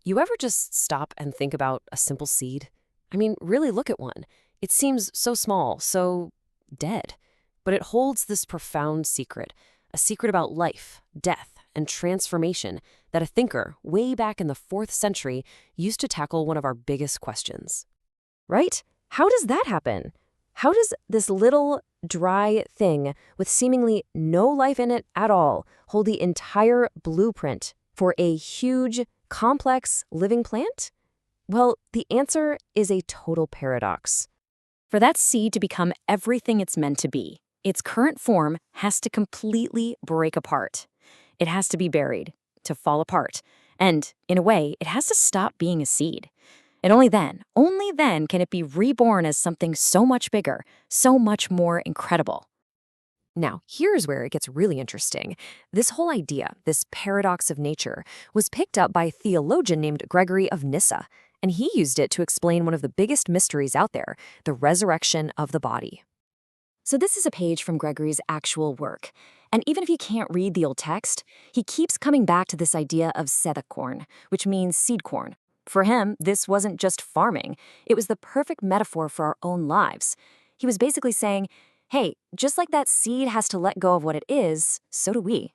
You ever just stop and think about a simple seed? I mean, really look at one. It seems so small, so dead. But it holds this profound secret, a secret about life, death, and transformation that a thinker way back in the 4th century used to tackle one of our biggest questions. Right? How does that happen? How does this little, dry thing with seemingly no life in it at all hold the entire blueprint for a huge, complex, living plant? Well, the answer is a total paradox. For that seed to become everything it's meant to be, its current form has to completely break apart. It has to be buried, to fall apart, and, in a way, it has to stop being a seed. And only then can it be reborn as something so much bigger, so much more incredible. Now, here's where it gets really interesting. This whole idea, this paradox of nature, was picked up by a theologian named Gregory of Nyssa, and he used it to explain one of the biggest mysteries out there, the resurrection of the body. So this is a page from Gregory's actual work, and even if you can't read the old text, he keeps coming back to this idea of sædkorn, which means seed corn. For him, this wasn't just farming, it was the perfect metaphor for our own lives. He was basically saying, hey, just like that seed has to let go of what it is, so do we.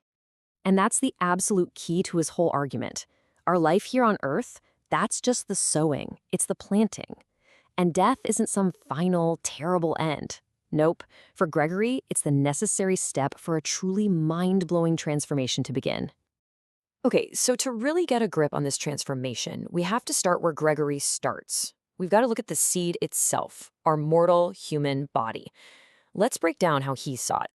And that's the absolute key to his whole argument. Our life here on Earth, that's just the sowing, it's the planting. And death isn't some final, terrible end. Nope. For Gregory, it's the necessary step for a truly mind-blowing transformation to begin. Okay, so to really get a grip on this transformation, we have to start where Gregory starts. We've got to look at the seed itself, our mortal human body. Let's break down how he saw it.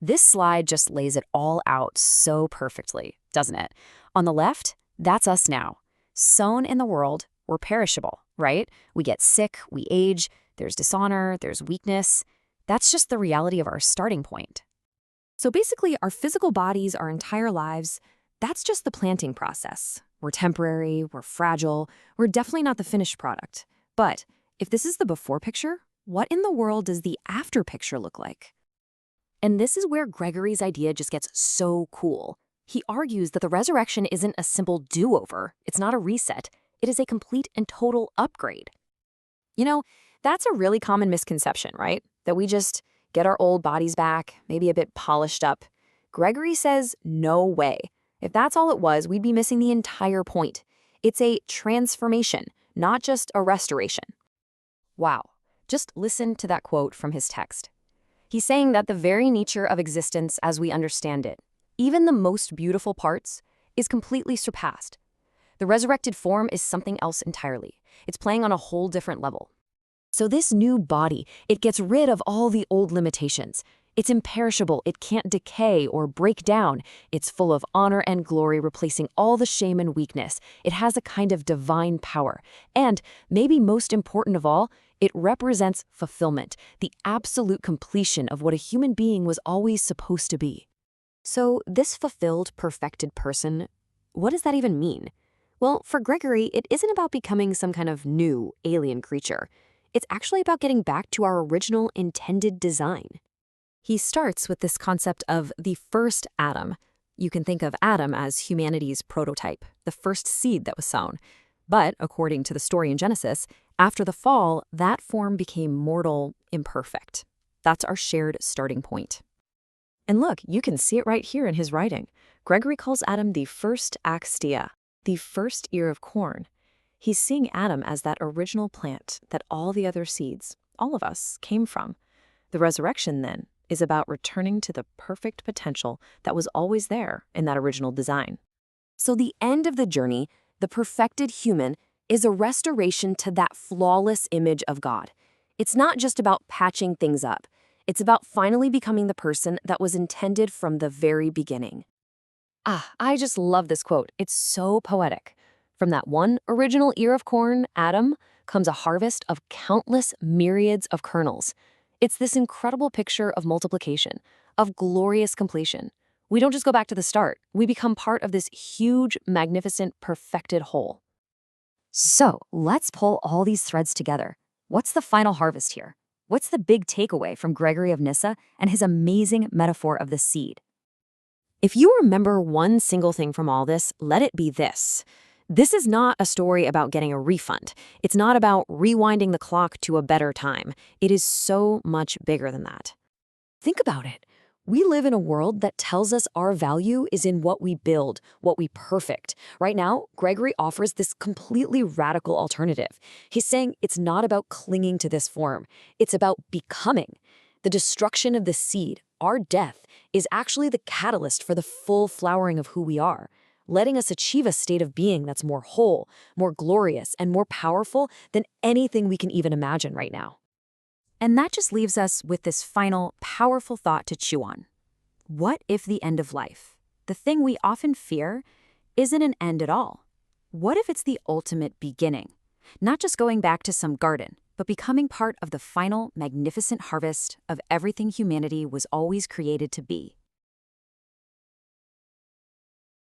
This slide just lays it all out so perfectly, doesn't it? On the left, that's us now. Sown in the world, we're perishable, right? We get sick, we age, there's dishonor, there's weakness. That's just the reality of our starting point. So basically, our physical bodies, our entire lives, that's just the planting process. We're temporary, we're fragile, we're definitely not the finished product. But if this is the before picture, what in the world does the after picture look like? And this is where Gregory's idea just gets so cool. He argues that the resurrection isn't a simple do-over, it's not a reset, it is a complete and total upgrade. You know, that's a really common misconception, right? That we just get our old bodies back, maybe a bit polished up. Gregory says, no way. If that's all it was, we'd be missing the entire point. It's a transformation, not just a restoration. Wow, just listen to that quote from his text. He's saying that the very nature of existence as we understand it, even the most beautiful parts, is completely surpassed. The resurrected form is something else entirely. It's playing on a whole different level. So this new body, it gets rid of all the old limitations. It's imperishable, it can't decay or break down. It's full of honor and glory, replacing all the shame and weakness. It has a kind of divine power. And, maybe most important of all, it represents fulfillment, the absolute completion of what a human being was always supposed to be. So this fulfilled, perfected person, what does that even mean? Well, for Gregory, it isn't about becoming some kind of new, alien creature. It's actually about getting back to our original intended design. He starts with this concept of the first Adam. You can think of Adam as humanity's prototype, the first seed that was sown. But, according to the story in Genesis, after the fall, that form became mortal, imperfect. That's our shared starting point. And look, you can see it right here in his writing. Gregory calls Adam the first axtia, the first ear of corn. He's seeing Adam as that original plant that all the other seeds, all of us, came from. The resurrection, then, is about returning to the perfect potential that was always there in that original design. So the end of the journey, the perfected human, is a restoration to that flawless image of God. It's not just about patching things up. It's about finally becoming the person that was intended from the very beginning. I just love this quote. It's so poetic. From that one original ear of corn, Adam, comes a harvest of countless myriads of kernels. It's this incredible picture of multiplication, of glorious completion. We don't just go back to the start. We become part of this huge, magnificent, perfected whole. So let's pull all these threads together. What's the final harvest here? What's the big takeaway from Gregory of Nyssa and his amazing metaphor of the seed? If you remember one single thing from all this, let it be this. This is not a story about getting a refund. It's not about rewinding the clock to a better time. It is so much bigger than that. Think about it. We live in a world that tells us our value is in what we build, what we perfect. Right now, Gregory offers this completely radical alternative. He's saying it's not about clinging to this form. It's about becoming. The destruction of the seed, our death, is actually the catalyst for the full flowering of who we are, letting us achieve a state of being that's more whole, more glorious, and more powerful than anything we can even imagine right now. And that just leaves us with this final, powerful thought to chew on. What if the end of life, the thing we often fear, isn't an end at all? What if it's the ultimate beginning? Not just going back to some garden, but becoming part of the final, magnificent harvest of everything humanity was always created to be.